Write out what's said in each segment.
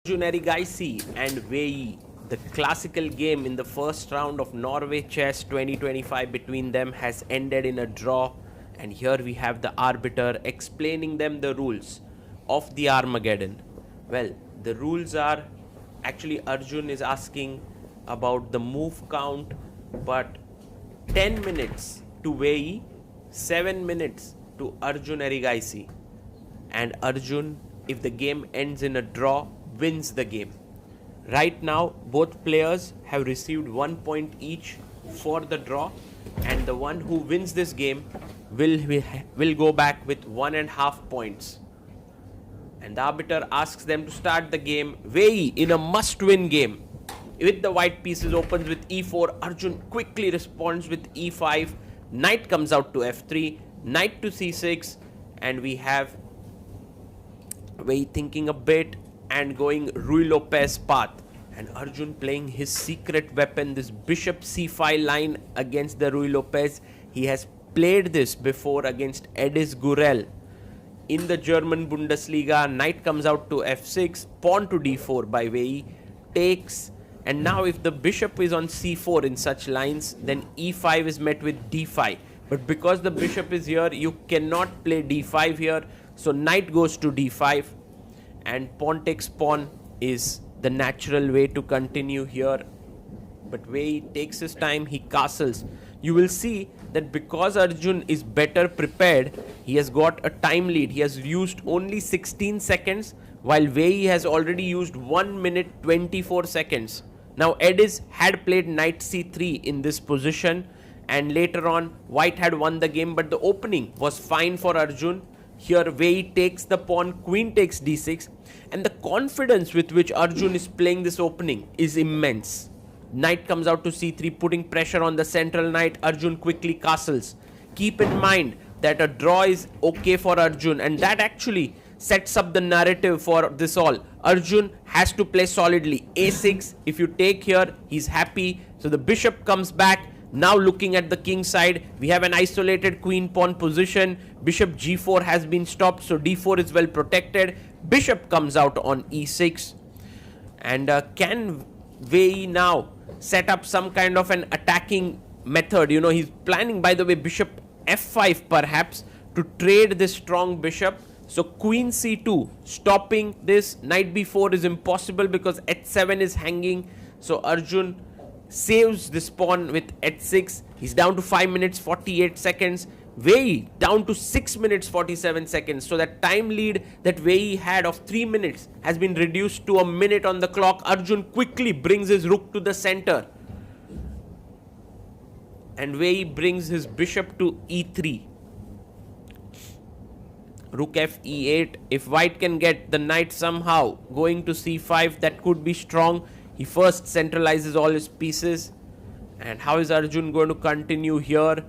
Arjun Erigaisi and Wei Yi, the classical game in the first round of Norway Chess 2025 between them has ended in a draw, and here we have the arbiter explaining them the rules of the Armageddon. Well, the rules are actually Arjun is asking about the move count, but 10 minutes to Wei Yi, 7 minutes to Arjun Erigaisi, and Arjun, if the game ends in a draw, wins the game. Right now, both players have received 1 point each for the draw, and the one who wins this game will go back with 1.5 points. And the arbiter asks them to start the game. Wei Yi, in a must-win game, with the white pieces, opens with e4. Arjun quickly responds with e5. Knight comes out to f3. Knight to c6, and we have Wei Yi thinking a bit and going Ruy Lopez path, and Arjun playing his secret weapon, this bishop c5 line against the Ruy Lopez. He has played this before against Edis Gurel in the German Bundesliga. Knight comes out to f6, pawn to d4 by Wei Yi, takes, and now if the bishop is on c4 in such lines, then e5 is met with d5. But because the bishop is here, you cannot play d5 here, so knight goes to d5, and pawn takes pawn is the natural way to continue here. But Wei Yi takes his time, he castles. You will see that because Arjun is better prepared, he has got a time lead. He has used only 16 seconds, while Wei Yi has already used 1 minute 24 seconds. Now Edis had played knight c3 in this position, and later on white had won the game, but the opening was fine for Arjun. Here Wei Yi takes the pawn, queen takes d6, and the confidence with which Arjun is playing this opening is immense. Knight comes out to c3, putting pressure on the central knight. Arjun quickly castles. Keep in mind that a draw is okay for Arjun, and that actually sets up the narrative for this all. Arjun has to play solidly. a6, if you take here, he's happy. So the bishop comes back. Now looking at the king side, we have an isolated queen pawn position. Bishop g4 has been stopped, so d4 is well protected. Bishop comes out on e6, and can Wei Yi now set up some kind of an attacking method? You know, he's planning, by the way, bishop f5 perhaps to trade this strong bishop. So queen c2 stopping this. Knight b4 is impossible because h7 is hanging. So Arjun saves this pawn with h6. He's down to 5 minutes 48 seconds. Wei Yi down to 6 minutes 47 seconds. So that time lead that Wei Yi had of 3 minutes has been reduced to a minute on the clock. Arjun quickly brings his rook to the center, and Wei Yi brings his bishop to e3. Rook f e8. If white can get the knight somehow going to c5, that could be strong. He first centralizes all his pieces. And how is Arjun going to continue here?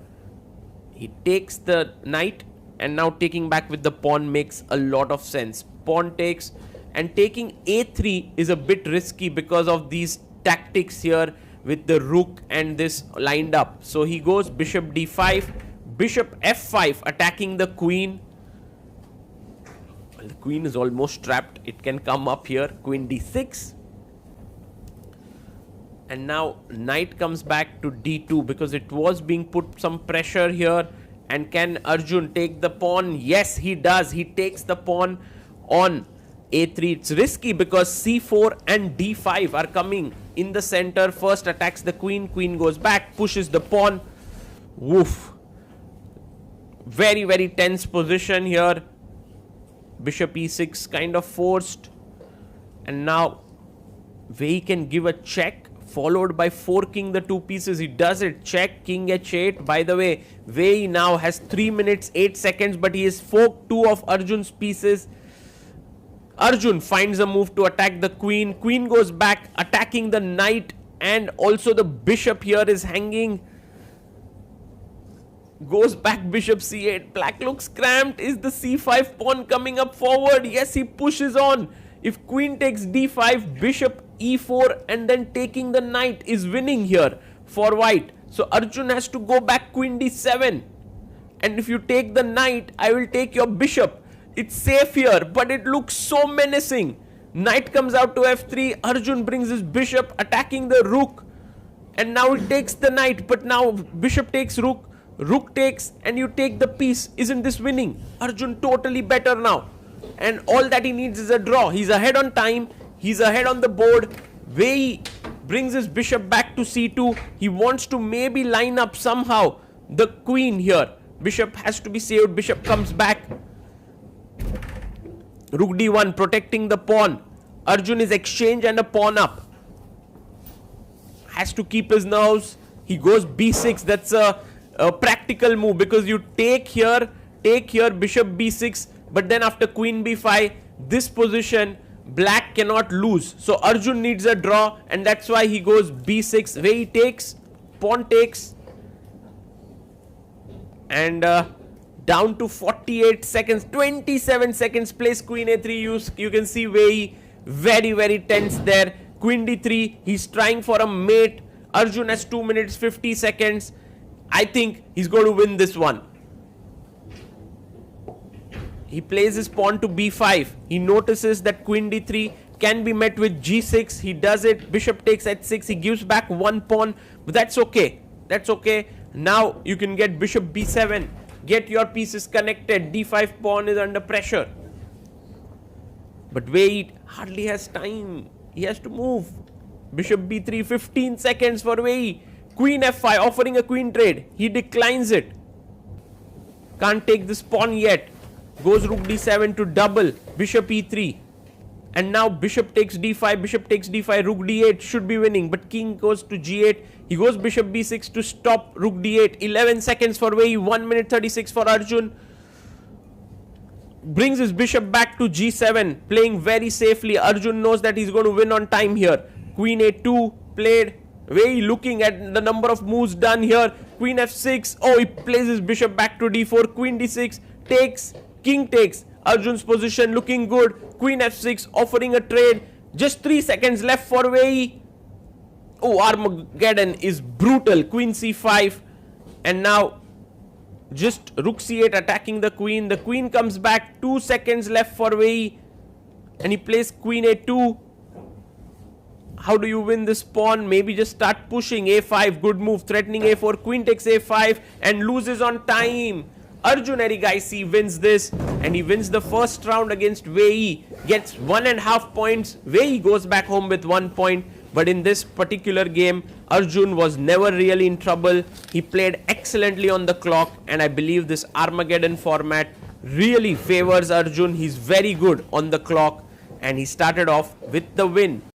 He takes the knight, and now taking back with the pawn makes a lot of sense. Pawn takes, and taking a3 is a bit risky because of these tactics here with the rook and this lined up. So he goes bishop d5, bishop f5 attacking the queen. Well, the queen is almost trapped. It can come up here. Queen d6. And now knight comes back to d2 because it was being put some pressure here. And can Arjun take the pawn? Yes, he does. He takes the pawn on a3. It's risky because c4 and d5 are coming in the center. First attacks the queen. Queen goes back, pushes the pawn. Woof. Very, very tense position here. Bishop e6 kind of forced. And now Wei Yi can give a check, followed by forking the two pieces. He does it. Check, king h8. By the way, Wei Yi now has 3 minutes 8 seconds, but he has forked two of Arjun's pieces. Arjun finds a move to attack the queen. Queen goes back, attacking the knight, and also the bishop here is hanging. Goes back, bishop c8. Black looks cramped. Is the c5 pawn coming up forward? Yes, he pushes on. If queen takes d5, bishop e4, and then taking the knight is winning here for white. So Arjun has to go back queen d7. And if you take the knight, I will take your bishop. It's safe here, but it looks so menacing. Knight comes out to f3. Arjun brings his bishop, attacking the rook. And now he takes the knight, but now bishop takes rook, rook takes, and you take the piece. Isn't this winning? Arjun totally better now. And all that he needs is a draw. He's ahead on time. He's ahead on the board. Wei Yi brings his bishop back to c2. He wants to maybe line up somehow the queen here. Bishop has to be saved. Bishop comes back. Rook d1 protecting the pawn. Arjun is exchange and a pawn up. Has to keep his nerves. He goes b6. That's a practical move because you take here, bishop b6. But then after queen b5, this position, black cannot lose. So Arjun needs a draw, and that's why he goes b6. Wei Yi takes, pawn takes. And down to 48 seconds, 27 seconds, plays queen a3. You can see Wei Yi very, very tense there. Queen d3, he's trying for a mate. Arjun has 2 minutes 50 seconds. I think he's going to win this one. He plays his pawn to b5. He notices that queen d3 can be met with g6. He does it. Bishop takes h6. He gives back one pawn, but that's okay. That's okay. Now you can get bishop b7. Get your pieces connected. d5 pawn is under pressure. But Wei Yi hardly has time. He has to move. Bishop b3, 15 seconds for Wei Yi. Queen f5, offering a queen trade. He declines it. Can't take this pawn yet. Goes rook d7 to double. Bishop e3. And now bishop takes d5, bishop takes d5, rook d8 should be winning. But king goes to g8. He goes bishop b6 to stop rook d8. 11 seconds for Wei Yi, 1 minute 36 for Arjun. Brings his bishop back to g7, playing very safely. Arjun knows that he's going to win on time here. Queen a2 played. Wei Yi looking at the number of moves done here. Queen f6. Oh, he plays his bishop back to d4. Queen d6 takes. King takes. Arjun's position looking good. Queen f6 offering a trade. Just 3 seconds left for Wei Yi. Oh, Armageddon is brutal. Queen c5. And now just rook c8 attacking the queen. The queen comes back. 2 seconds left for Wei Yi. And he plays queen a2. How do you win this pawn? Maybe just start pushing. a5, good move. Threatening a4. Queen takes a5 and loses on time. Arjun Erigaisi wins this, and he wins the first round against Wei Yi. Gets 1.5 points. Wei Yi goes back home with 1 point. But in this particular game, Arjun was never really in trouble. He played excellently on the clock, and I believe this Armageddon format really favors Arjun. He's very good on the clock, and he started off with the win.